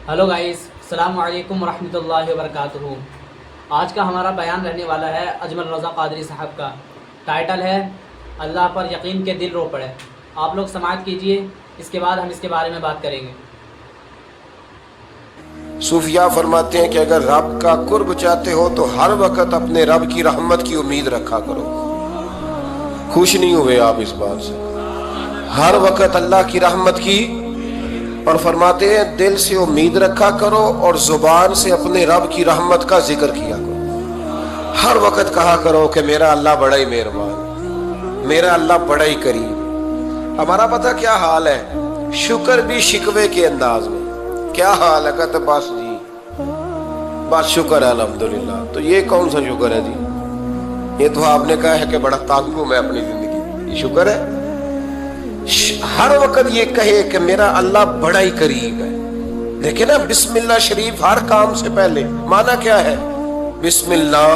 Hello guys, السلام علیکم ورحمۃ اللہ وبرکاتہ۔ آج کا ہمارا بیان رہنے والا ہے اجمل رضا قادری صاحب کا۔ ٹائٹل ہے اللہ پر یقین کے دل رو پڑے۔ آپ لوگ سماعت کیجئے، اس کے بعد ہم اس کے بارے میں بات کریں گے۔ صوفیاء فرماتے ہیں کہ اگر رب کا قرب چاہتے ہو تو ہر وقت اپنے رب کی رحمت کی امید رکھا کرو۔ خوش نہیں ہوئے آپ اس بات سے؟ ہر وقت اللہ کی رحمت کی، اور فرماتے ہیں دل سے امید رکھا کرو اور زبان سے اپنے رب کی رحمت کا ذکر کیا کرو۔ ہر وقت کہا کرو کہ میرا اللہ بڑا ہی مہربان، میرا اللہ بڑا ہی کریم۔ ہمارا پتہ کیا حال ہے؟ شکر بھی شکوے کے انداز میں۔ کیا حال ہے؟ کہتے بس جی بس شکر ہے الحمدللہ۔ تو یہ کون سا شکر ہے جی؟ یہ تو آپ نے کہا ہے کہ بڑا تنگ ہوں میں اپنی زندگی، یہ شکر ہے؟ ہر وقت یہ کہے کہ میرا اللہ بڑا ہی قریب ہے۔ دیکھیں نا، بسم اللہ شریف ہر کام سے پہلے معنی کیا ہے؟ بسم اللہ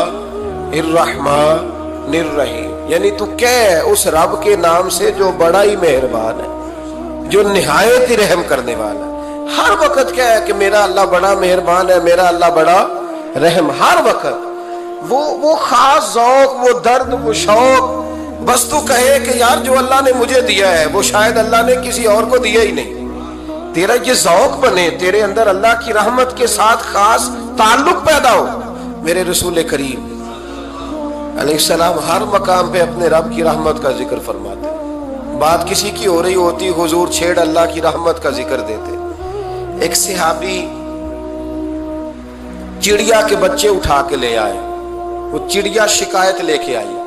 الرحمن الرحیم، یعنی تو کہہ اس رب کے نام سے جو بڑا ہی مہربان ہے، جو نہایت ہی رحم کرنے والا ہے۔ ہر وقت کیا ہے کہ میرا اللہ بڑا مہربان ہے، میرا اللہ بڑا رحم۔ ہر وقت وہ خاص ذوق، وہ درد، وہ شوق، بس تو کہے کہ یار جو اللہ نے مجھے دیا ہے وہ شاید اللہ نے کسی اور کو دیا ہی نہیں۔ تیرا یہ ذوق بنے، تیرے اندر اللہ کی رحمت کے ساتھ خاص تعلق پیدا ہو۔ میرے رسول کریم علیہ السلام ہر مقام پہ اپنے رب کی رحمت کا ذکر فرماتے۔ بات کسی کی ہو رہی ہوتی، حضور چھیڑ اللہ کی رحمت کا ذکر دیتے۔ ایک صحابی چڑیا کے بچے اٹھا کے لے آئے، وہ چڑیا شکایت لے کے آئی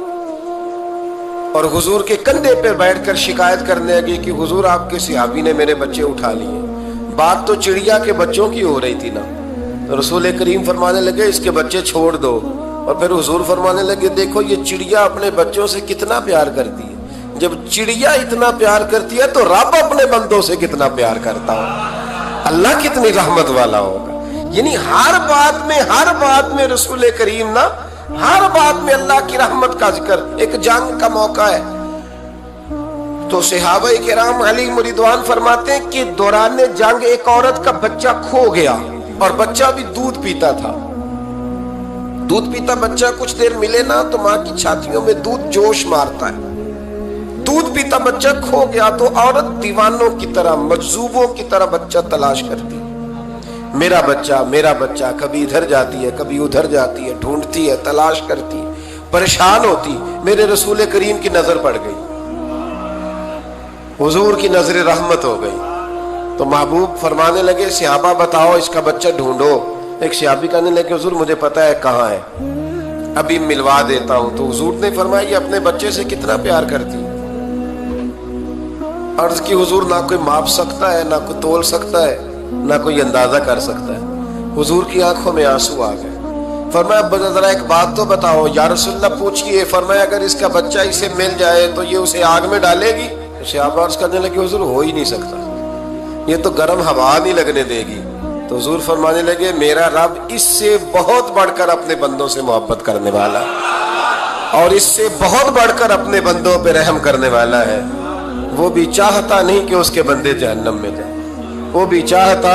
اور حضور کے کندھے پہ بیٹھ کر شکایت کرنے لگی کہ حضور آپ کے صحابی نے میرے بچے اٹھا لیے۔ بات تو چڑیا کے بچوں کی ہو رہی تھی نا، تو رسول کریم فرمانے لگے اس کے بچے چھوڑ دو، اور پھر حضور فرمانے لگے دیکھو یہ چڑیا اپنے بچوں سے کتنا پیار کرتی ہے۔ جب چڑیا اتنا پیار کرتی ہے تو رب اپنے بندوں سے کتنا پیار کرتا ہو، اللہ کتنی رحمت والا ہوگا۔ یعنی ہر بات میں رسول کریم نا، ہر بات میں اللہ کی رحمت کا ذکر۔ ایک جنگ کا موقع ہے تو صحابہ کرام علیہ رضوان فرماتے ہیں کہ دوران جنگ ایک عورت کا بچہ کھو گیا، اور بچہ بھی دودھ پیتا تھا۔ دودھ پیتا بچہ کچھ دیر ملے نا تو ماں کی چھاتیوں میں دودھ جوش مارتا ہے۔ دودھ پیتا بچہ کھو گیا تو عورت دیوانوں کی طرح، مجذوبوں کی طرح بچہ تلاش کرتی، میرا بچہ، کبھی ادھر جاتی ہے کبھی ادھر جاتی ہے، ڈھونڈتی ہے، تلاش کرتی ہے، پریشان ہوتی۔ میرے رسول کریم کی نظر پڑ گئی، حضور کی نظر رحمت ہو گئی، تو محبوب فرمانے لگے صحابہ بتاؤ اس کا بچہ ڈھونڈو۔ ایک صحابی کہنے لگے حضور مجھے پتا ہے کہاں ہے، ابھی ملوا دیتا ہوں۔ تو حضور نے فرمایا یہ اپنے بچے سے کتنا پیار کرتی۔ عرض کی حضور نہ کوئی ماپ سکتا ہے، نہ کوئی تول سکتا ہے، نہ کوئی اندازہ کر سکتا ہے۔ حضور کی آنکھوں میں آنسو آ گئے۔ فرمایا ذرا ایک بات تو بتاؤ۔ یا رسول اللہ پوچھئے۔ فرمایا اگر اس کا بچہ اسے مل جائے تو یہ اسے آگ میں ڈالے گی؟ صحابہ عرض کرنے لگے حضور ہو ہی نہیں سکتا، یہ تو گرم ہوا نہیں لگنے دے گی۔ تو حضور فرمانے لگے میرا رب اس سے بہت بڑھ کر اپنے بندوں سے محبت کرنے والا ہے، اور اس سے بہت بڑھ کر اپنے بندوں پہ رحم کرنے والا ہے۔ وہ بھی چاہتا نہیں کہ اس کے بندے جہنم میں جائیں، وہ بھی چاہتا۔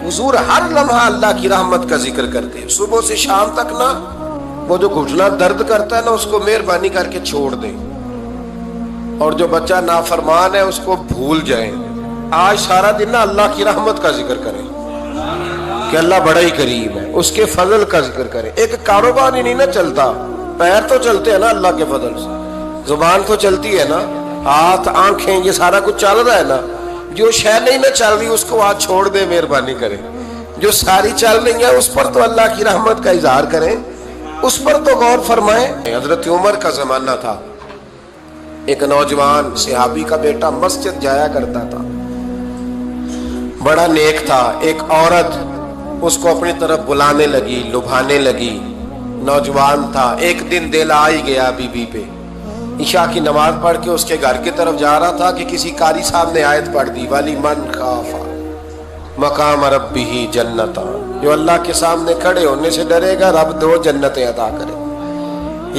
حضور ہر لمحہ اللہ کی رحمت کا ذکر کرتے، صبح سے شام تک نا، وہ جو گھٹنا درد کرتا ہے نا اس کو مہربانی کر کے چھوڑ دیں، اور جو بچہ نافرمان ہے اس کو بھول جائیں۔ آج سارا دن نا اللہ کی رحمت کا ذکر کریں کہ اللہ بڑا ہی قریب ہے، اس کے فضل کا ذکر کریں۔ ایک کاروبار ہی نہیں نا چلتا، پیر تو چلتے ہیں نا اللہ کے فضل سے، زبان تو چلتی ہے نا، ہاتھ آنکھیں یہ سارا کچھ چل رہا ہے نا۔ جو شے نہیں نہ چل رہی اس کو آج چھوڑ دے، مہربانی کریں۔ جو ساری چل رہی ہے اس پر تو اللہ کی رحمت کا اظہار کریں، اس پر تو غور فرمائیں۔ حضرت عمر کا زمانہ تھا، ایک نوجوان صحابی کا بیٹا مسجد جایا کرتا تھا، بڑا نیک تھا۔ ایک عورت اس کو اپنی طرف بلانے لگی، لبھانے لگی، نوجوان تھا۔ ایک دن دل آ ہی گیا بی بی پہ، عشاء کی نماز پڑھ کے اس کے گھر کی طرف جا رہا تھا کہ کسی قاری صاحب نے آیت پڑھ دی وَلِمَنْ خَافَ مقام ربہ جنتا، جو اللہ کے سامنے کھڑے ہونے سے ڈرے گا رب 2 جنتیں عطا کرے۔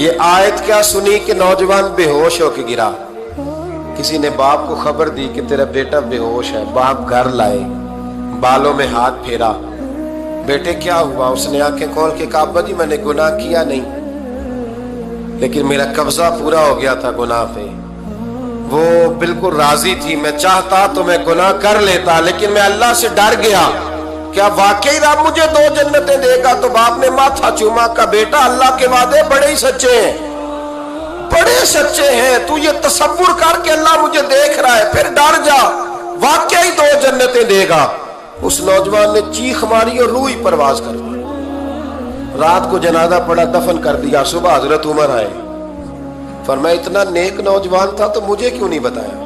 یہ آیت کیا سنی کہ نوجوان بے ہوش ہو کے گرا۔ کسی نے باپ کو خبر دی کہ تیرا بیٹا بے ہوش ہے، باپ گھر لائے، बालों में हाथ फेरा, बेटे क्या हुआ? उसने आंखें खोल के कहा अब्बा जी मैंने गुनाह किया नहीं, लेकिन मेरा कब्जा पूरा हो गया था गुनाह पे। वो बिल्कुल राजी थी, मैं चाहता तो मैं गुनाह कर लेता, लेकिन मैं अल्लाह से डर गया। क्या वाकई रब मुझे 2 जन्नतें देगा? तो बाप ने माथा चूमा का बेटा अल्लाह के वादे बड़े ही सच्चे हैं, बड़े सच्चे हैं। तू ये तसव्वुर कर के अल्लाह मुझे देख रहा है, फिर डर जा, वाकई 2 जन्नतें देगा। उस नौजवान ने चीख मारी और रूह ही परवाज कर दी। रात को जनाजा पड़ा, दफन कर दिया। सुबह हजरत उमर आए, फरमाया इतना नेक नौजवान था तो मुझे क्यों नहीं बताया?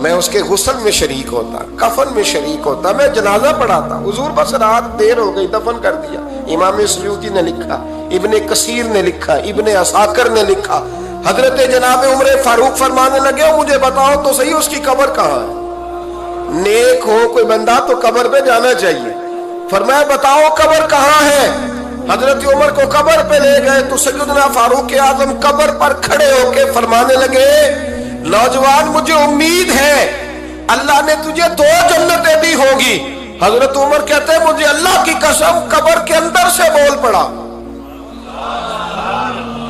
मैं उसके गुस्ल में शरीक होता, कफन में शरीक होता, मैं जनाजा पढ़ाता। हुजूर बस रात देर हो गई, दफन कर दिया। इमाम सयूती ने लिखा, इब्ने कसीर ने लिखा, इब्ने असाकर ने लिखा। हजरत जनाब उमर फारूक फरमाने लगे मुझे बताओ तो सही उसकी कब्र कहाँ है? नेक हो कोई बंदा तो कब्र पे जाना चाहिए। फरमाया बताओ कब्र कहाँ है? हजरत उमर को कब्र पे ले गए तो सैयदना फारूक आजम कब्र पर खड़े होके फरमाने लगे नौजवान मुझे उम्मीद है अल्लाह ने तुझे 2 जन्नतें दी होगी। हजरत उमर कहते हैं मुझे अल्लाह की कसम कब्र के अंदर से बोल पड़ा,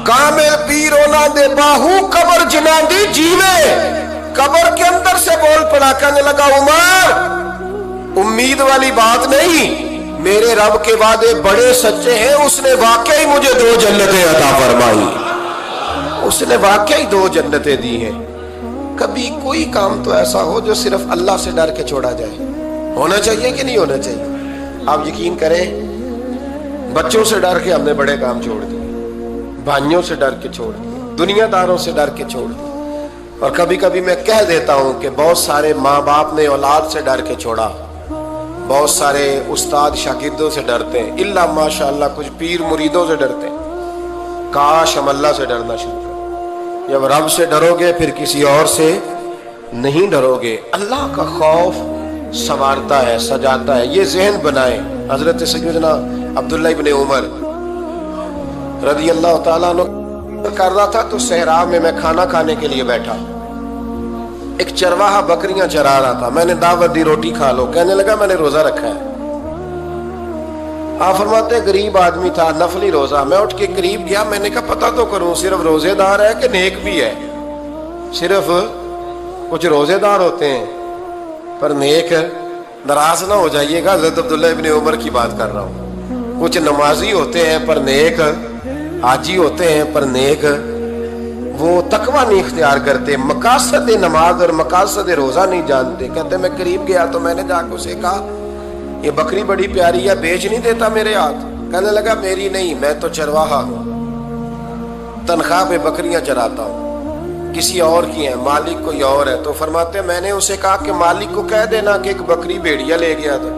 कामिल पीरोना दे बाहू कब्र जिना दी जीवे। कब्र के अंदर से बोल पड़ा, कहने लगा उमर उम्मीद वाली बात नहीं, मेरे रब के वादे बड़े सच्चे हैं। उसने वाकई मुझे 2 जन्नतें अता फरमाई, उसने वाकई 2 जन्नतें दी हैं। कभी कोई काम तो ऐसा हो जो सिर्फ अल्लाह से डर के छोड़ा जाए, होना चाहिए कि नहीं होना चाहिए? आप यकीन करें बच्चों से डर के हमने बड़े काम छोड़ दिए, भाइयों से डर के छोड़ दिए, दुनियादारों से डर के छोड़ दिए। और कभी कभी मैं कह देता हूं कि बहुत सारे माँ बाप ने औलाद से डर के छोड़ा, बहुत सारे उस्ताद शागिर्दों से डरते हैं, इल्ला माशाअल्लाह कुछ पीर मुरीदों से डरते हैं। काश हम अल्लाह से डरना शुरू करें। जब रब से डरोगे फिर किसी और से नहीं डरोगे। अल्लाह का खौफ संवारता है, सजाता है, ये ज़हन बनाए। हजरत सैयदना अब्दुल्लाह इब्ने उमर रज़ी अल्लाह ताला अन्हु कर रहा था तो सहरा में मैं खाना खाने के लिए बैठा, एक चरवाहा बकरियां चरा रहा था। मैंने दावत दी रोटी खा लो, कहने लगा मैंने रोजा रखा है। आप फरमाते गरीब आदमी था, नफली रोजा। मैं उठ के करीब गया, मैंने कहा पता तो करूं सिर्फ रोजेदार है कि नेक भी है? सिर्फ कुछ रोजेदार होते हैं पर नेक, नाराज ना हो जाइएगा, हज़रत अब्दुल्लाह इब्ने उमर की बात कर रहा हूं। कुछ नमाजी होते हैं पर नेक, हाजी होते हैं पर नेक, वो तकवा नहीं इख्तियार करते, मकासद नमाज और मकासद रोजा नहीं जानते। कहते मैं करीब गया तो मैंने जाकर उसे कहा ये बकरी बड़ी प्यारी है, बेच नहीं देता मेरे हाथ? कहने लगा मेरी नहीं, मैं तो चरवाहा हूं, तनख्वाह पे बकरियां चराता हूं, किसी और की है, मालिक कोई और है। तो फरमाते मैंने उसे कहा कि मालिक को कह देना कि एक बकरी भेड़िया ले गया था,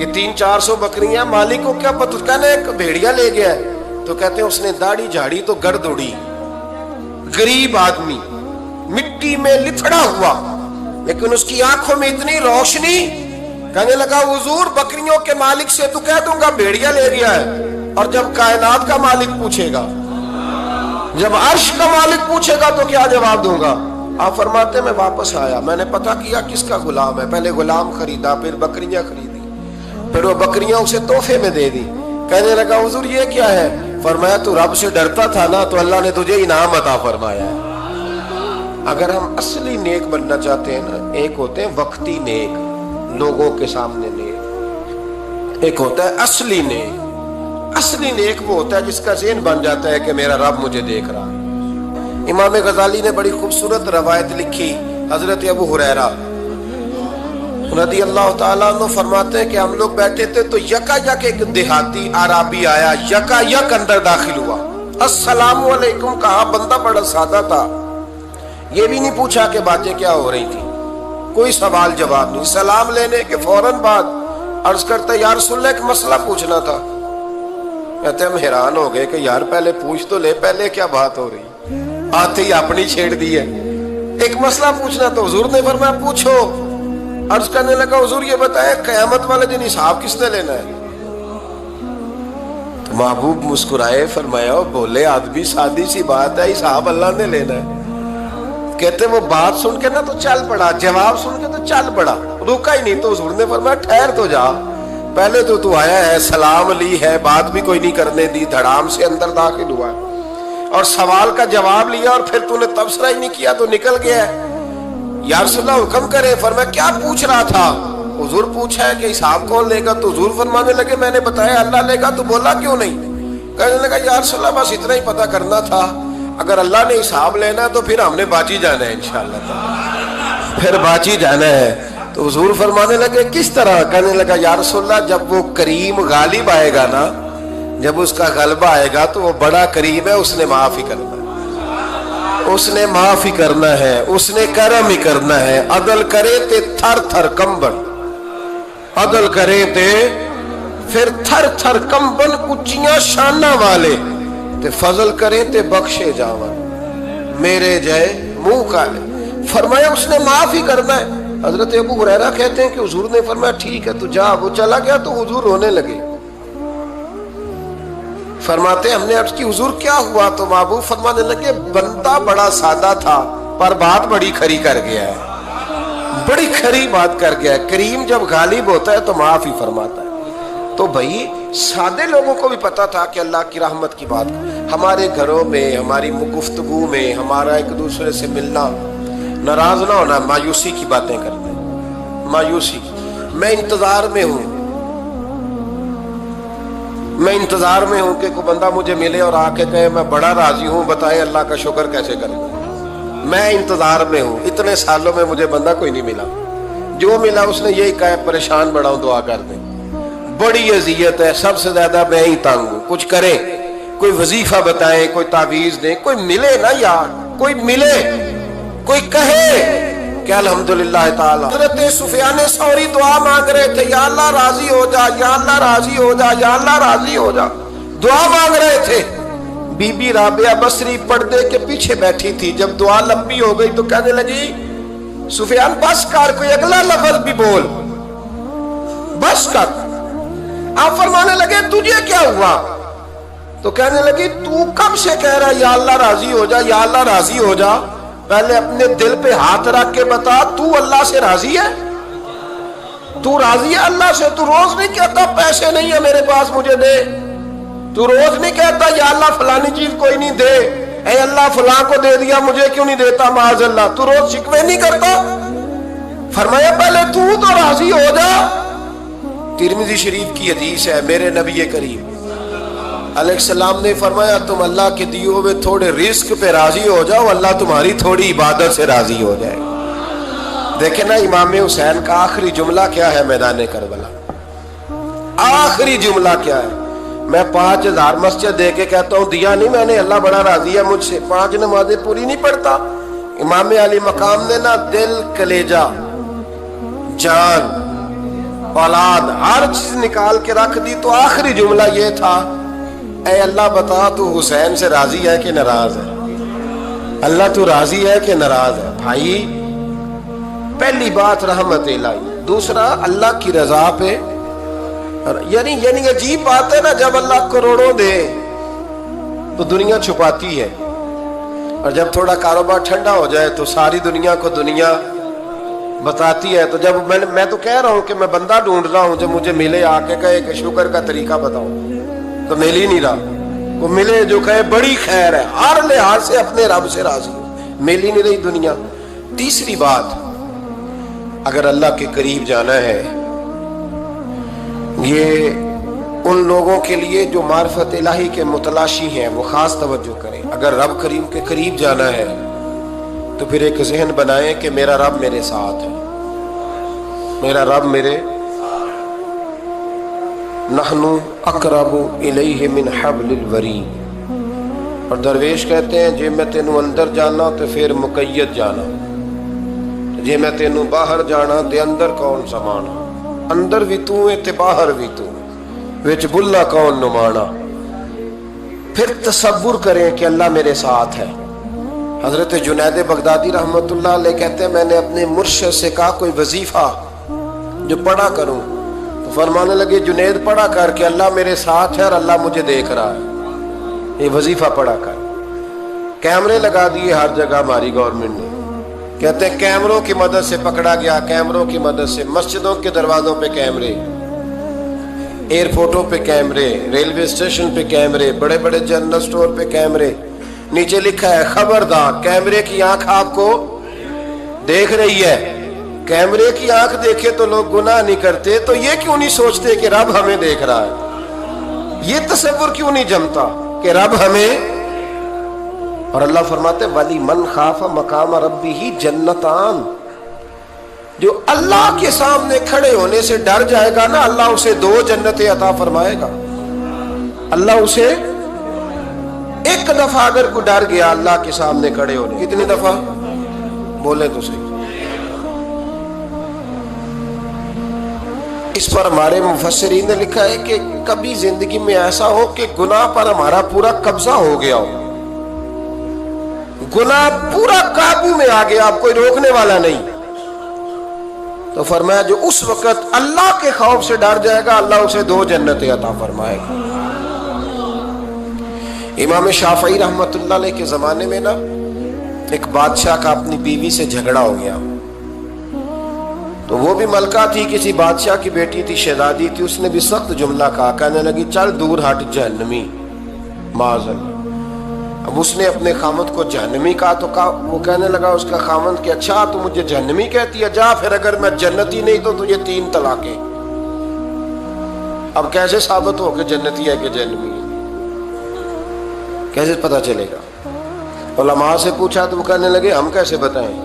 ये 300-400 बकरियां, मालिक को क्या पता? कहने एक भेड़िया ले गया है। तो कहते हैं उसने दाढ़ी झाड़ी तो गर्द उड़ी, गरीब आदमी मिट्टी में लिथड़ा हुआ, लेकिन उसकी आंखों में इतनी रोशनी। कहने लगा हुजूर बकरियों के मालिक से तो कह दूंगा भेड़िया ले गया है, और जब कायनात का मालिक पूछेगा, जब अर्श का मालिक पूछेगा तो क्या जवाब दूंगा? आप फरमाते मैं वापस आया, मैंने पता किया किसका गुलाम है। पहले गुलाम खरीदा, फिर बकरियां खरीदी, फिर वो बकरियां उसे तोहफे में दे दी। कहने लगा हुजूर ये क्या है? फरमाया तू रब से डरता था ना, तो अल्लाह ने तुझे इनाम अता फरमाया है। अगर हम असली नेक बनना चाहते हैं ना, एक होते हैं वक्ती नेक, लोगों के सामने नेक, एक होता है असली नेक। असली नेक वो होता है जिसका ज़हन बन जाता है कि मेरा रब मुझे देख रहा है। इमाम गजाली ने बड़ी खूबसूरत रवायत लिखी, हजरत अबू हुरैरा रज़ी अल्लाह ताला अन्हु फरमाते हैं कि हम लोग बैठे थे तो यकायक एक देहाती आराबी आया, यकायक अंदर दाखिल हुआ, अस्सलामु अलैकुम कहा। बंदा बड़ा सादा था, ये भी नहीं पूछा कि बातें क्या हो रही थी, कोई सवाल जवाब नहीं। सलाम लेने के फौरन बाद अर्ज करता या रसूलल्लाह एक मसला पूछना था। कहते हम हैरान हो गए कि यार पहले पूछ तो ले, पहले क्या बात हो रही, आते ही अपनी छेड़ दी है। एक मसला पूछना तो हुजूर ने फरमाया पूछो। अर्ज करने लगा हुजूर ये बताए कयामत वाले दिन हिसाब किसने लेना है? तो महबूब मुस्कुराए, फरमाया बोले आदमी सादी सी बात है, हिसाब अल्लाह ने लेना है। कहते वो बात सुन के ना तो चल पड़ा, जवाब सुन के तो चल पड़ा, रुका ही नहीं। तो हुजूर ने फरमाया ठहर तो जा, पहले तो तू आया है, सलाम ली है, बात भी कोई नहीं करने दी, धड़ाम से अंदर दाखिल हुआ और सवाल का जवाब लिया और फिर तूने तबसरा ही नहीं किया तो निकल गया है। या रसूलल्लाह हुक्म करे। फरमाया क्या पूछ रहा था? हुजूर पूछा है कि हिसाब कौन लेगा? तो हुजूर फरमाने लगे मैंने बताया अल्लाह लेगा। तो बोला क्यों नहीं? कहने लगा या रसूलल्लाह बस इतना ही पता करना था, अगर अल्लाह ने हिसाब लेना है तो फिर हमने बाजी जाना है इंशाअल्लाह, फिर बाजी जाना है। तो हुजूर फरमाने लगे किस तरह? कहने लगा या रसूलल्लाह जब वो करीम गालिब आएगा ना, जब उसका गलबा आएगा तो वो बड़ा करीम है, उसने माफ ही करना है, उसने माफ ही करना है, उसने करम ही करना है। अदल करे ते थर थर कंबन, अदल करे ते फिर थर थर कंबन, उच्चियां शाना वाले ते फजल करे ते बख्शे जावन, मेरे जय मुंह काले। फरमाया उसने माफ ही करना है। हजरत अबू हुरैरा कहते हैं कि हुजूर ने फरमाया ठीक है तू जा। वो चला गया तो हुजूर रोने लगे। फरमाते हमने अर्ज की हुजूर क्या हुआ? तो महबूब फरमाने लगे बंदा बड़ा सादा था पर बात बड़ी खरी कर गया है, बड़ी खरी बात कर गया है। करीम जब गालिब होता है तो माफ ही फरमाता है। तो भाई सादे लोगों को भी पता था कि अल्लाह की रहमत की बात, हमारे घरों में हमारी गुफ्तगू में हमारा एक दूसरे से मिलना, नाराज ना होना, मायूसी की बातें करते हैं, मायूसी। मैं इंतजार में हूं, मैं इंतजार में हूं कि कोई बंदा मुझे मिले और आके कहे मैं बड़ा राजी हूं, बताए अल्लाह का शुक्र कैसे करें। मैं इंतजार में हूं, इतने सालों में मुझे बंदा कोई नहीं मिला, जो मिला उसने यही कहा परेशान बड़ा हूं, दुआ कर दे, बड़ी अजियत है, सबसे ज्यादा मैं ही तंग हूं, कुछ करें, कोई वजीफा बताएं, कोई तावीज दें, कोई मिले ना यार, कोई मिले, कोई कहे कि अल्हम्दुलिल्लाह ताला। हज़रत सुफियान सौरी दुआ मांग रहे थे, या अल्लाह राजी हो जा, या अल्लाह राजी हो जा, या अल्लाह राजी हो जा, दुआ मांग रहे थे। बीबी राबिया बसरी पर्दे के पीछे बैठी थी। जब दुआ लंबी हो गई तो कहने लगी सुफियान बस कर, कोई अगला लफ्ज भी बोल, बस कर। आप फरमाने लगे तुझे क्या हुआ? तो कहने लगी तू कब से कह रहा है या अल्लाह राजी हो जा, या अल्लाह राजी हो जा, पहले अपने दिल पे हाथ रख के बता तू अल्लाह से राजी है? तू राजी है अल्लाह से? तू रोज नहीं कहता पैसे नहीं है मेरे पास मुझे दे, तू रोज नहीं कहता या अल्लाह फलानी चीज कोई नहीं दे, ऐ अल्लाह फलां को दे दिया मुझे क्यों नहीं देता, माज़ अल्लाह, तू रोज शिकवे नहीं करता? फरमाया पहले तू तो राजी हो जा। तिरमिज़ी शरीफ की हदीस है, मेरे नबी करीम अलैहिस्सलाम ने फरमाया तुम अल्लाह के दिए हुए थोड़े रिस्क पे राजी हो जाओ, अल्लाह तुम्हारी थोड़ी इबादत से राजी हो जाए। देखे ना इमाम हुसैन का आखिरी जुमला क्या है मैदान करबला, आखिरी जुमला क्या है? मैं 5000 मस्जिद दे के कहता हूँ दिया नहीं मैंने, अल्लाह बड़ा राजी है मुझसे, 5 नमाजें पूरी नहीं पढ़ता। इमाम अली मकाम ने ना दिल, कलेजा, जान, औलाद हर चीज निकाल के रख दी। तो आखिरी जुमला ये था, ऐ अल्लाह बता तू हुसैन से राजी है कि नाराज है? अल्लाह तू राजी है कि नाराज है? भाई पहली बात रहमत इलाही, दूसरा अल्लाह की रजा पे, यानी अजीब बात है ना, जब अल्लाह करोड़ों दे तो दुनिया छुपाती है, और जब थोड़ा कारोबार ठंडा हो जाए तो सारी दुनिया को दुनिया बताती है। तो जब मैं तो कह रहा हूं कि मैं बंदा ढूंढ रहा हूं जो मुझे मिले आके कहे कि शुक्र का तरीका बताओ, तो मिल ही नहीं रहा। वो मिले जो कहे बड़ी खैर है, हर लिहाज से अपने रब से राजी, मिल ही नहीं रही दुनिया। तीसरी बात, अगर अल्लाह के करीब जाना है, ये उन लोगों के लिए जो मार्फत इलाही के मुतलाशी हैं वो खास तवज्जो करें। अगर रब करीम के करीब जाना है तो फिर एक जहन बनाएं कि मेरा रब मेरे साथ है, मेरा रब मेरे, नहनु अकरबु इलैहि मिन हब्लिल वरीद। और दरवेश कहते हैं जे मैं तेनू अंदर जाना तो फिर मुकैयद जाना, जे मैं तेनू बाहर जाना ते अंदर कौन समाना, अंदर भी तू है ते बाहर भी तू, विच बुल्ला कौन नुमाना। फिर तसव्वुर करें कि अल्लाह मेरे साथ है। हजरत जुनैद बगदादी रहमतुल्लाह अलैह कहते हैं मैंने अपने मुर्शिद से कहा कोई वजीफा जो पढ़ा करूं, तो फरमाने लगे जुनैद पढ़ा कर कि अल्लाह मेरे साथ है और अल्लाह मुझे देख रहा है, ये वजीफा पढ़ा कर। कैमरे लगा दिए हर जगह हमारी गवर्नमेंट ने, कहते हैं कैमरों की मदद से पकड़ा गया, कैमरों की मदद से। मस्जिदों के दरवाजों पे कैमरे, एयरपोर्टों पे कैमरे, रेलवे स्टेशन पे कैमरे, बड़े बड़े जनरल स्टोर पे कैमरे। नीचे लिखा है खबरदार, कैमरे की आंख आपको देख रही है। कैमरे की आंख देखे तो लोग गुनाह नहीं करते, तो ये क्यों नहीं सोचते कि रब हमें देख रहा है? ये तसव्वुर क्यों नहीं जमता कि रब हमें। और अल्लाह फरमाते वली मन खाफा मकाम रब्बी ही जन्नतान, जो अल्लाह के सामने खड़े होने से डर जाएगा ना, अल्लाह उसे 2 जन्नतें अता फरमाएगा। अल्लाह उसे एक दफा अगर कोई डर गया अल्लाह के सामने खड़े होने, कितनी दफा बोले तो सही। इस पर हमारे मुफस्सिरीन ने लिखा है कि कभी जिंदगी में ऐसा हो कि गुनाह पर हमारा पूरा कब्जा हो गया हो, गुनाह पूरा काबू में आ गया, अब कोई रोकने वाला नहीं, तो फरमाया जो उस वक्त अल्लाह के खौफ से डर जाएगा अल्लाह उसे 2 जन्नतें अता फरमाएगा। इमाम शाफई रहमतुल्लाह अलैह के जमाने में ना एक बादशाह का अपनी बीवी से झगड़ा हो गया। तो वो भी मलका थी, किसी बादशाह की बेटी थी, शहजादी थी। उसने भी सख्त जुमला कहा, कहने लगी चल दूर हट जहन्नमी माज़अल्लाह। अब उसने अपने खामद को जहन्नमी कहा तो वो कहने लगा उसका खामद कि अच्छा तू मुझे जहन्नमी कहती है, जा फिर अगर मैं जन्नती नहीं तो तुझे 3 तलाकें। अब कैसे साबित हो कि जन्नती है कि जहन्नमी है, कैसे पता चलेगा? उलमा से पूछा तो वो कहने लगे हम कैसे बताएं,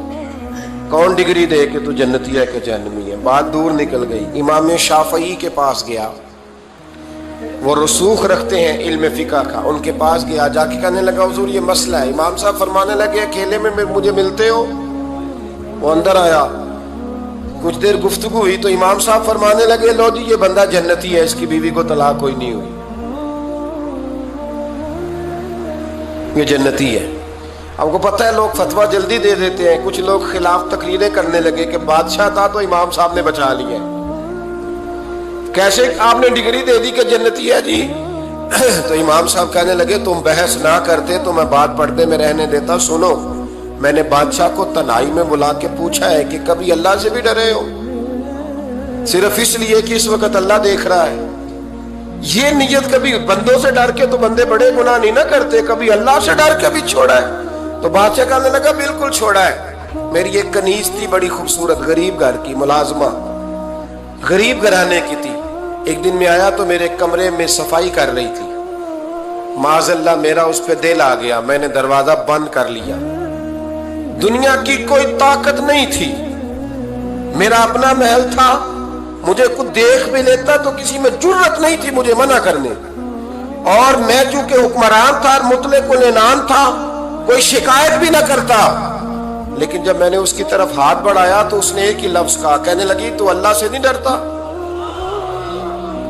कौन डिग्री दे कि तू जन्नती है कि जहन्नमी है। बात दूर निकल गई। इमाम शाफई के पास गया, वो रसूख रखते हैं इल्म फिक़ह का, उनके पास गया, जाके कहने लगा हुजूर ये मसला है। इमाम साहब फरमाने लगे अकेले में मुझे मिलते हो? वो अंदर आया, कुछ देर गुफ्तगू हुई तो इमाम साहब फरमाने लगे लो जी ये बंदा जन्नती है, इसकी बीवी को तलाक कोई नहीं हुई, ये जन्नती है। आपको पता है लोग फतवा जल्दी दे देते हैं, कुछ लोग खिलाफ तकरीरें करने लगे कि बादशाह था तो इमाम साहब ने बचा लिया। कैसे आपने डिग्री दे दी कि जन्नती है जी? तो इमाम साहब कहने लगे तुम बहस ना करते तो मैं बात पर्दे में रहने देता। सुनो, मैंने बादशाह को तन्हाई में बुला के पूछा है कि कभी अल्लाह से भी डरे हो? सिर्फ इसलिए कि इस वक्त अल्लाह देख रहा है। ये नियत कभी बंदों से डर के तो बंदे बड़े गुनाह नहीं ना करते, कभी अल्लाह से डर के भी छोड़ा है? तो बादशाह कहने लगा बिल्कुल छोड़ा है। मेरी एक कनीज थी बड़ी खूबसूरत, गरीब घर की मुलाजमा, गरीब घराने की थी। एक दिन में आया तो मेरे कमरे में सफाई कर रही थी, माज़अल्लाह मेरा उस पे दिल आ गया, मैंने दरवाजा बंद कर लिया। दुनिया की कोई ताकत नहीं थी, मेरा अपना महल था, मुझे कुछ देख भी लेता तो किसी में जुर्रत नहीं थी मुझे मना करने। और मैं चूंकि हुक्मरान था, मुतलक इनाम था, कोई शिकायत भी ना करता। लेकिन जब मैंने उसकी तरफ हाथ बढ़ाया तो उसने एक ही लफ्ज कहा, कहने लगी तू अल्लाह से नहीं डरता?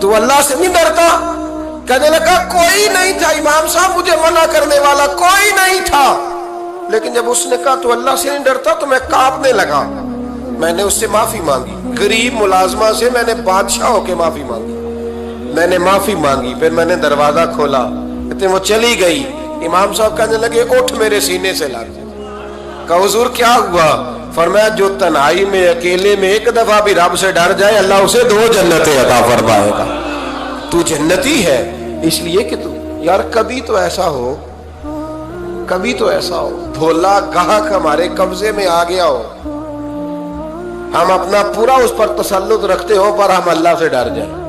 तू अल्लाह से नहीं डरता? कहने लगा कोई नहीं था इमाम साहब मुझे मना करने वाला, कोई नहीं था। लेकिन जब उसने कहा तू अल्लाह से नहीं डरता तो मैं कांपने लगा। मैंने उससे माफी मांगी, गरीब मुलाजमा से मैंने बादशाह होके माफी मांगी। मैंने माफी मांगी, फिर मैंने दरवाजा खोला, कहते वो चली गई। इमाम साहब कहने लगे उठ मेरे सीने से लग। कहा हुजूर क्या हुआ? फरमाया जो तन्हाई में अकेले में एक दफा भी रब से डर जाए अल्लाह उसे 2 जन्नतें अता फरमाएगा। तू जन्नती है इसलिए कि तू यार कभी तो ऐसा हो, कभी तो ऐसा हो भोला गाहक हमारे कब्जे में आ गया हो, हम अपना पूरा उस पर तसल्लुत रखते हो पर हम अल्लाह से डर जाए।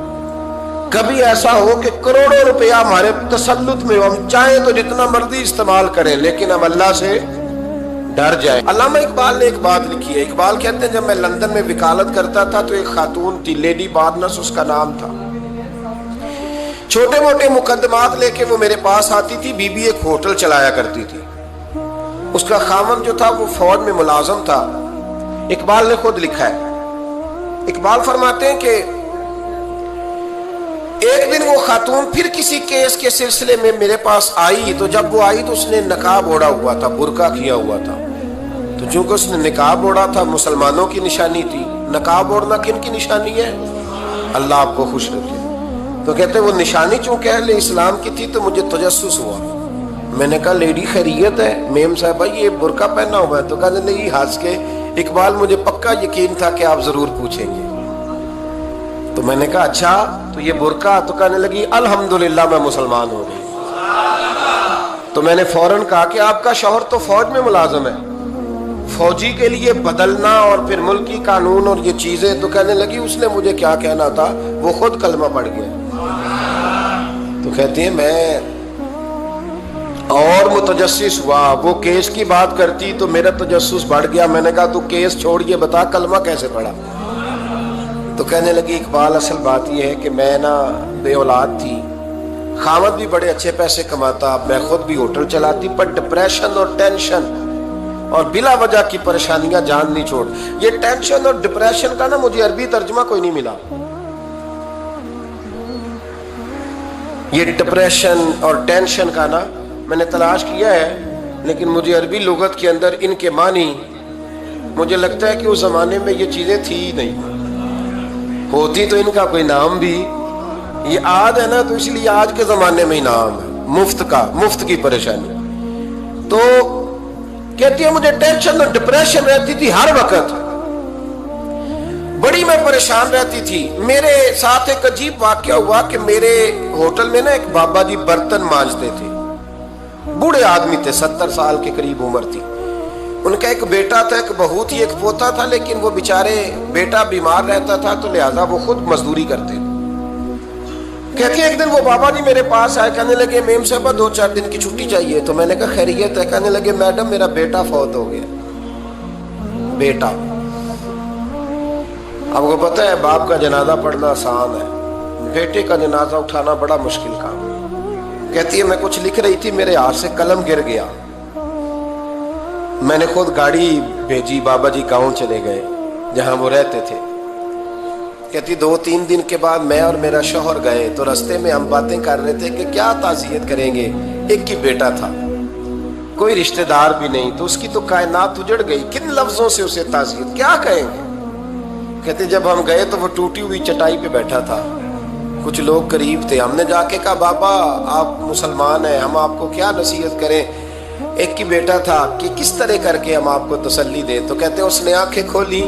कभी ऐसा हो कि करोड़ों रुपया हमारे तसल्लुत में हो, हम चाहें तो जितना मर्जी इस्तेमाल करें लेकिन हम अल्लाह से डर जाए। अल्लामा इकबाल ने एक बात लिखी है। इकबाल कहते हैं जब मैं लंदन में वकालत करता था तो एक खातून थी, लेडी बार्नस उसका नाम था। छोटे मोटे मुकदमात लेके वो मेरे पास आती थी। बीबी एक होटल चलाया करती थी, उसका खामन जो था वो फौज में मुलाजम था। इकबाल ने खुद लिखा है, इकबाल फरमाते हैं कि एक दिन वो खातून फिर किसी केस के सिलसिले में मेरे पास आई, तो जब वो आई तो उसने नकाब ओढ़ा हुआ था, बुर्का किया हुआ था। तो चूंकि उसने निकाब ओढ़ा था, मुसलमानों की निशानी थी। नकाब ओढ़ना किन की निशानी है? अल्लाह आपको खुश रखे। तो कहते वो निशानी चूंकि अहले इस्लाम की थी तो मुझे तजस्सुस हुआ, میں نے کہا لیڈی خیریت ہے؟ میم صاحبہ یہ برقع پہنا ہوا ہے؟ تو کہنے لگی ہنس کے اقبال مجھے پکا یقین تھا کہ آپ ضرور پوچھیں گے. تو میں نے کہا اچھا تو یہ برقع؟ تو کہنے لگی الحمدللہ میں مسلمان ہو گئی. تو میں نے فوراً کہا کہ آپ کا شوہر تو فوج میں ملازم ہے، فوجی کے لیے بدلنا اور پھر ملکی قانون اور یہ چیزیں. تو کہنے لگی اس نے مجھے کیا کہنا تھا، وہ خود کلمہ پڑھ گیا. تو کہتی ہیں میں اور متجسس ہوا، وہ کیس کی بات کرتی تو میرا تجسس بڑھ گیا. میں نے کہا تو کیس چھوڑ یہ بتا کلمہ کیسے پڑھا؟ تو کہنے لگی اقبال اصل بات یہ ہے کہ میں نا بے اولاد تھی، خامد بھی بڑے اچھے پیسے کماتا، میں خود بھی ہوٹل چلاتی، پر ڈپریشن اور ٹینشن اور بلا وجہ کی پریشانیاں جان نہیں چھوڑ. یہ ٹینشن اور ڈپریشن کا نا مجھے عربی ترجمہ کوئی نہیں ملا. یہ ڈپریشن اور ٹینشن کا نا میں نے تلاش کیا ہے، لیکن مجھے عربی لغت کے اندر ان کے معنی مجھے لگتا ہے کہ اس زمانے میں یہ چیزیں تھی ہی نہیں. ہوتی تو ان کا کوئی نام بھی، یہ آج ہے نا تو اس لیے آج کے زمانے میں ہی نام ہے مفت کا، مفت کی پریشانی. تو کہتی ہے مجھے ٹینشن اور ڈپریشن رہتی تھی ہر وقت، بڑی میں پریشان رہتی تھی. میرے ساتھ ایک عجیب واقعہ ہوا کہ میرے ہوٹل میں نا ایک بابا جی برتن مانجتے تھے، بوڑھے آدمی تھے، 70 سال کے قریب عمر تھی. ان کا ایک بیٹا تھا، ایک بہو تھی، ایک پوتا تھا، لیکن وہ بیچارے بیٹا بیمار رہتا تھا تو لہذا وہ خود مزدوری کرتے. کہتے ہیں ایک دن وہ بابا جی میرے پاس آئے، کہنے لگے میم صاحبہ 2-4 دن کی چھٹی چاہیے. تو میں نے کہا خیریت ہے؟ کہنے لگے میڈم میرا بیٹا فوت ہو گیا. بیٹا، اب کو پتہ ہے باپ کا جنازہ پڑھنا آسان ہے، بیٹے کا جنازہ اٹھانا بڑا مشکل کام. کہتی ہے میں کچھ لکھ رہی تھی، میرے ہاتھ سے قلم گر گیا. میں نے خود گاڑی بھیجی، بابا جی گاؤں چلے گئے جہاں وہ رہتے تھے. کہتی 2-3 دن کے بعد میں اور میرا شوہر گئے تو رستے میں ہم باتیں کر رہے تھے کہ کیا تعزیت کریں گے. ایک ہی بیٹا تھا، کوئی رشتہ دار بھی نہیں، تو اس کی تو کائنات اجڑ گئی، کن لفظوں سے اسے تعزیت کیا کہیں گے. کہتے جب ہم گئے تو وہ ٹوٹی ہوئی چٹائی پہ بیٹھا تھا، کچھ لوگ قریب تھے. ہم نے جا کے کہا بابا آپ مسلمان ہیں، ہم آپ کو کیا نصیحت کریں، ایک ہی بیٹا تھا، کہ کس طرح کر کے ہم آپ کو تسلی دیں. تو کہتے اس نے آنکھیں کھولی،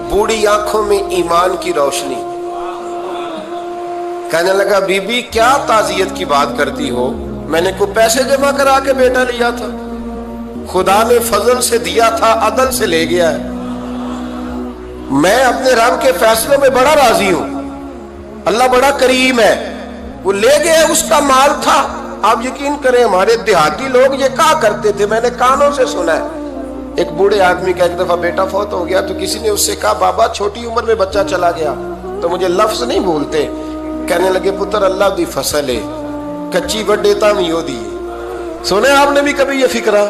بوڑھی آنکھوں میں ایمان کی روشنی. کہنے لگا بی بی کیا تعزیت کی بات کرتی ہو، میں نے کوئی پیسے جمع کرا کے بیٹا لیا تھا، خدا نے فضل سے دیا تھا، عدل سے لے گیا ہے. میں اپنے رب کے فیصلوں میں بڑا راضی ہوں، اللہ بڑا کریم ہے، وہ لے گئے، اس کا مال تھا. آپ یقین کریں ہمارے دیہاتی لوگ یہ کہا کرتے تھے، میں نے کانوں سے سنا ہے. ایک بوڑھے آدمی کا ایک دفعہ بیٹا فوت ہو گیا تو کسی نے اس سے کہا بابا چھوٹی عمر میں بچہ چلا گیا. تو مجھے لفظ نہیں بھولتے، کہنے لگے پتر اللہ دی فصل ہے، کچی وڈے تامی ہو دی. سنے آپ نے بھی کبھی یہ فکرہ،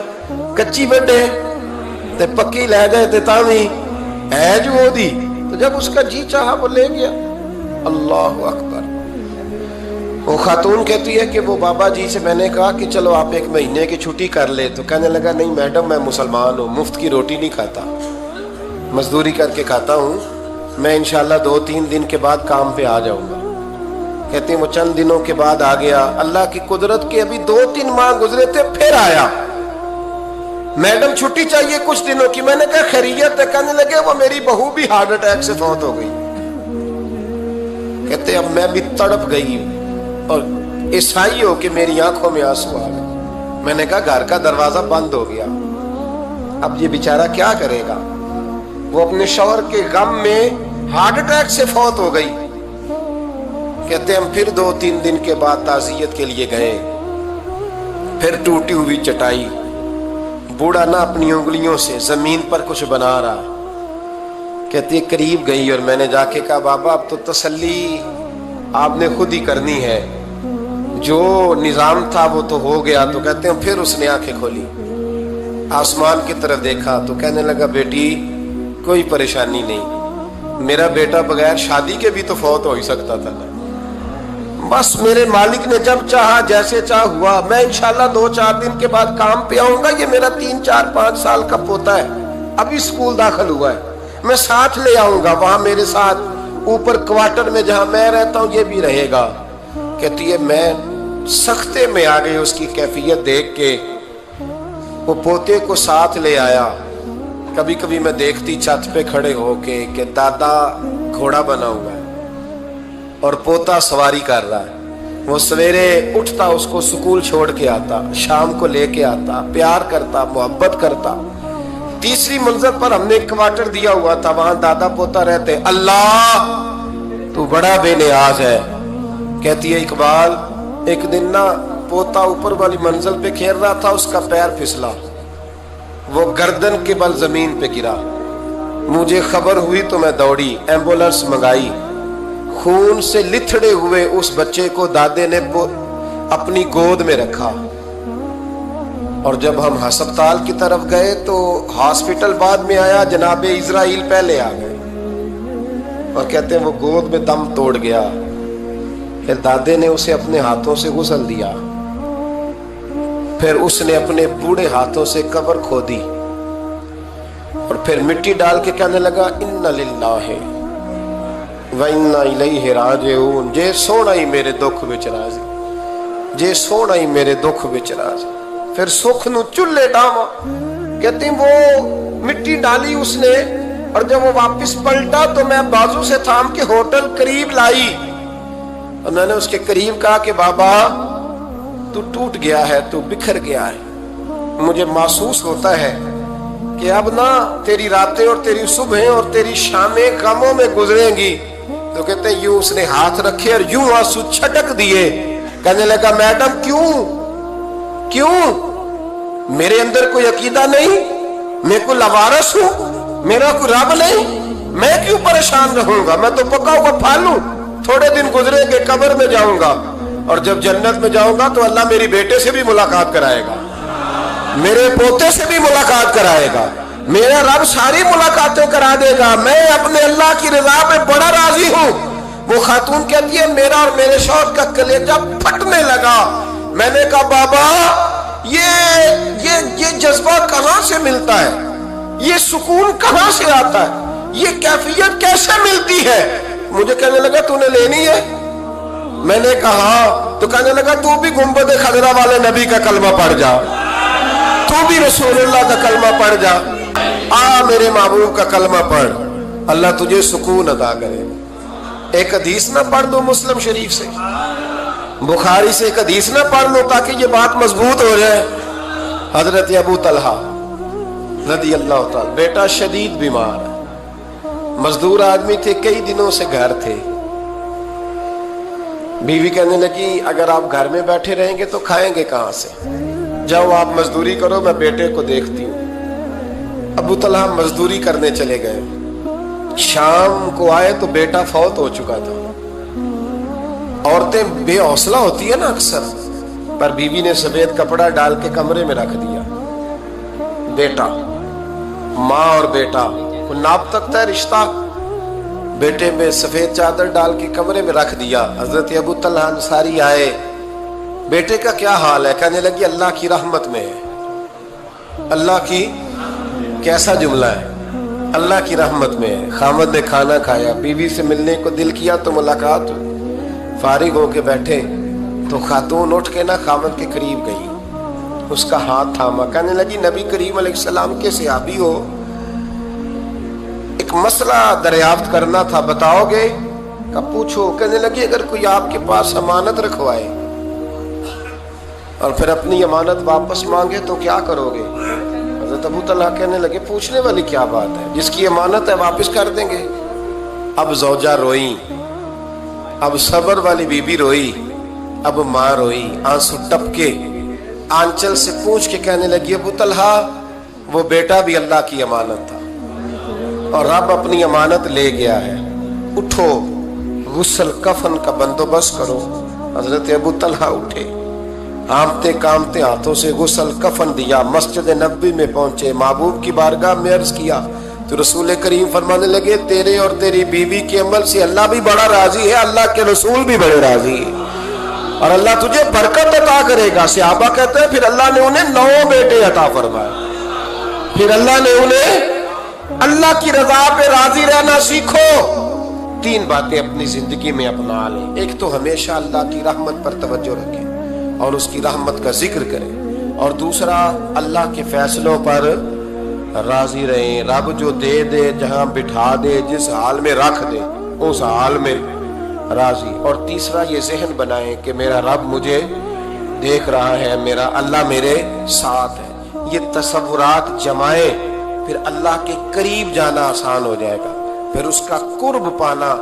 کچی وڈے تے پکی لے گئے تے تامی ہے جو ہو دی. تو جب اس کا جی چاہا وہ لے گیا. اللہ اکبر. وہ خاتون کہتی ہے کہ وہ بابا جی سے میں نے کہا کہ چلو آپ 1 مہینے کی چھٹی کر لے. تو کہنے لگا نہیں میڈم میں مسلمان ہوں، مفت کی روٹی نہیں کھاتا، مزدوری کر کے کھاتا ہوں، میں انشاءاللہ 2-3 دن کے بعد کام پہ آ جاؤں گا. کہتے ہیں وہ چند دنوں کے بعد آ گیا. اللہ کی قدرت کے ابھی 2-3 ماہ گزرے تھے پھر آیا. میڈم چھٹی چاہیے کچھ دنوں کی. میں نے کہا خیریت ہے؟ کہنے لگے وہ میری بہو بھی ہارٹ اٹیک سے فوت ہو گئی. کہتے اب میں بھی تڑپ گئی اور عیسائی ہو کہ میری آنکھوں میں آنسو آ گئے. میں نے کہا گھر کا دروازہ بند ہو گیا، اب یہ بیچارہ کیا کرے گا. وہ اپنے شوہر کے غم میں ہارٹ اٹیک سے فوت ہو گئی. کہتے ہم پھر 2-3 دن کے بعد تعزیت کے لیے گئے. پھر ٹوٹی ہوئی چٹائی، بوڑھا نہ اپنی انگلیوں سے زمین پر کچھ بنا رہا. کہتی قریب گئی اور میں نے جا کے کہا بابا اب تو تسلی آپ نے خود ہی کرنی ہے، جو نظام تھا وہ تو ہو گیا. تو کہتے ہیں پھر اس نے آنکھیں کھولی، آسمان کی طرف دیکھا تو کہنے لگا بیٹی کوئی پریشانی نہیں، میرا بیٹا بغیر شادی کے بھی تو فوت ہو ہی سکتا تھا نا، بس میرے مالک نے جب چاہا جیسے چاہ ہوا. میں انشاءاللہ 2-4 دن کے بعد کام پہ آؤں گا. یہ میرا 3-4-5 سال کا پوتا ہے، ابھی اسکول داخل ہوا ہے، میں ساتھ لے آؤں گا، وہاں میرے ساتھ اوپر کوارٹر میں جہاں میں رہتا ہوں یہ بھی رہے گا. کہتی ہے میں सख्ते में आ गई उसकी कैफियत देख के। वो पोते को साथ ले आया। कभी कभी मैं देखती छत पे खड़े होके कि दादा घोड़ा बना हुआ है और पोता सवारी कर रहा है। वो सवेरे उठता, उसको स्कूल छोड़ के आता, शाम को लेके आता, प्यार करता, मोहब्बत करता। तीसरी मंजिल पर हमने एक क्वार्टर दिया हुआ था, वहां दादा पोता रहते। अल्लाह तू बड़ा बेनियाज है। कहती है इकबाल, एक दिन ना पोता ऊपर वाली मंजिल पे खेल रहा था, उसका पैर फिसला, वो गर्दन के बल जमीन पे गिरा। मुझे खबर हुई तो मैं दौड़ी, एम्बुलेंस मंगाई। खून से लिथड़े हुए उस बच्चे को दादे ने अपनी गोद में रखा। और जब हम अस्पताल की तरफ गए तो हॉस्पिटल बाद में आया, जनाबे इजराइल पहले आ गए और कहते हैं वो गोद में दम तोड़ गया। फिर दादे ने उसे अपने हाथों से गुसल दिया। फिर उसने अपने बूढ़े हाथों से कब्र खोदी और फिर मिट्टी डाल के कहने लगा, इन्ना लिल्लाहि व इन्ना इलैहि राजिऊन। जे सोना ही मेरे दुख विच राजी, जे सोना ही मेरे दुख विच राजी। फिर सुख नु चुल्ले डावा। कहती वो मिट्टी डाली उसने, और जब वो वापस पलटा तो मैं बाजू से थाम के होटल करीब लाई और मैंने उसके करीब कहा कि बाबा तू टूट गया है, तू बिखर गया है। मुझे महसूस होता है कि अब ना तेरी रातें और तेरी सुबहें और तेरी शामें गमों में गुजरेंगी। तो कहते हैं यूं उसने हाथ रखे और यूं आंसू छटक दिए। कहने लगा, मैडम क्यों क्यों? मेरे अंदर कोई अकीदा नहीं, मैं कोई लवारस हूं, मेरा कोई रब नहीं, मैं क्यों परेशान रहूंगा? मैं तो पका हुआ फल हूं। थोड़े दिन गुजरेंगे, कब्र में जाऊंगा और जब जन्नत में जाऊंगा तो अल्लाह मेरी बेटे से भी मुलाकात कराएगा, मेरे पोते से भी मुलाकात कराएगा, मेरा रब सारी मुलाकातें करा देगा। मैं अपने अल्लाह की रजा पे बड़ा राजी हूं। वो खातून कहती है, मेरा और मेरे शौहर का कलेजा फटने लगा। मैंने कहा, बाबा ये जज्बा कहां से मिलता है? ये सुकून कहां से आता है? ये कैफियत कैसे मिलती है? मुझे कहने लगा, तूने लेनी है? मैंने कहा। तो कहने लगा, तू भी गुंबद खजरा वाले नबी का कलमा पढ़ जा, तू भी रसूलुल्लाह का कलमा पढ़ जा, आ मेरे महबूब का कलमा पढ़, अल्लाह तुझे सुकून अदा करे। एक हदीस ना पढ़ दो मुस्लिम शरीफ से, बुखारी से एक हदीस ना पढ़ लो ताकि ये बात मजबूत हो जाए। हजरत अबू तलहा रदी अल्लाह ताला, बेटा शदीद बीमार, मजदूर आदमी थे, कई दिनों से घर थे। बीवी कहने लगी, अगर आप घर में बैठे रहेंगे तो खाएंगे कहां से? जाओ आप मजदूरी करो, मैं बेटे को देखती हूं। अबू तलहा मजदूरी करने चले गए। शाम को आए तो बेटा फौत हो चुका था। औरतें बेहौसला होती है ना अक्सर, पर बीवी ने सफेद कपड़ा डाल के कमरे में रख दिया। बेटा, माँ और बेटा को नाप तक था रिश्ता। बेटे में सफेद चादर डाल के कमरे में रख दिया। हजरत अबू तलहा अंसारी आए, बेटे का क्या हाल है? कहने लगी, अल्लाह की रहमत में है। अल्लाह की, कैसा जुमला है? अल्लाह की रहमत में है। खामद ने खाना खाया, बीवी से मिलने को दिल किया तो मुलाकात, फारिग होके बैठे तो खातून उठ के ना खामद के करीब गई, उसका हाथ थामा। कहने लगी, नबी करीम अलैहिस्सलाम के सहाबी हो, एक मसला दरियाफ्त करना था, बताओगे? कब पूछो। कहने लगी, अगर कोई आपके पास अमानत रखवाए और फिर अपनी अमानत वापस मांगे तो क्या करोगे? हज़रत अबू तलहा कहने लगे, पूछने वाली क्या बात है, जिसकी अमानत है वापस कर देंगे। अब जौजा रोई, अब सबर वाली बीबी रोई, अब माँ रोई, आंसू टपके आंचल से पूछ के कहने लगी, अबू तलहा वो बेटा भी अल्लाह की अमानत था और रब अपनी अमानत ले गया है, उठो गुस्ल कफन का बंदोबस्त करो। हजरत अबू तलहा उठे, कांपते कांपते हाथों से गुस्ल कफन दिया, मस्जिद नबी में पहुंचे, महबूब की बारगाह में अर्ज किया तो रसूल करीम फरमाने लगे, तेरे और तेरी बीवी के अमल से अल्लाह भी बड़ा राजी है, अल्लाह के रसूल भी बड़े राजी है और अल्लाह तुझे बरकत अता करेगा। सहाबा कहते हैं फिर अल्लाह ने उन्हें 9 बेटे अता फरमाए। फिर अल्लाह ने उन्हें अल्लाह की रजा पे राजी रहना सीखो। 3 बातें अपनी जिंदगी में अपना लें। एक तो हमेशा अल्लाह की रहमत पर तवज्जो रखें, اور اس کی رحمت کا ذکر کریں، اور دوسرا اللہ کے فیصلوں پر راضی رہیں۔ رب جو دے دے، جہاں بٹھا دے، جس حال میں رکھ دے، اس حال میں راضی۔ اور تیسرا یہ ذہن بنائیں کہ میرا رب مجھے دیکھ رہا ہے، میرا اللہ میرے ساتھ ہے۔ یہ تصورات جمائیں، پھر اللہ کے قریب جانا آسان ہو جائے گا، پھر اس کا قرب پانا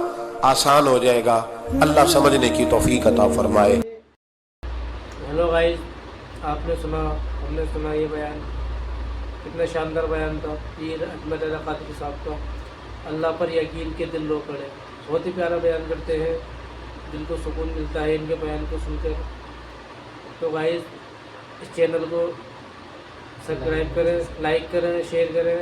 آسان ہو جائے گا۔ اللہ سمجھنے کی توفیق عطا فرمائے۔ ہیلو گائز، آپ نے سنا، ہم نے سنا یہ بیان، کتنا شاندار بیان تھا پیر اجمل رضا قادری صاحب کا۔ اللہ پر یقین کے دل رو پڑے، بہت ہی پیارا بیان کرتے ہیں، دل کو سکون ملتا ہے ان کے بیان کو سن کر۔ تو گائز اس چینل کو سبسکرائب کریں، لائک کریں، شیئر کریں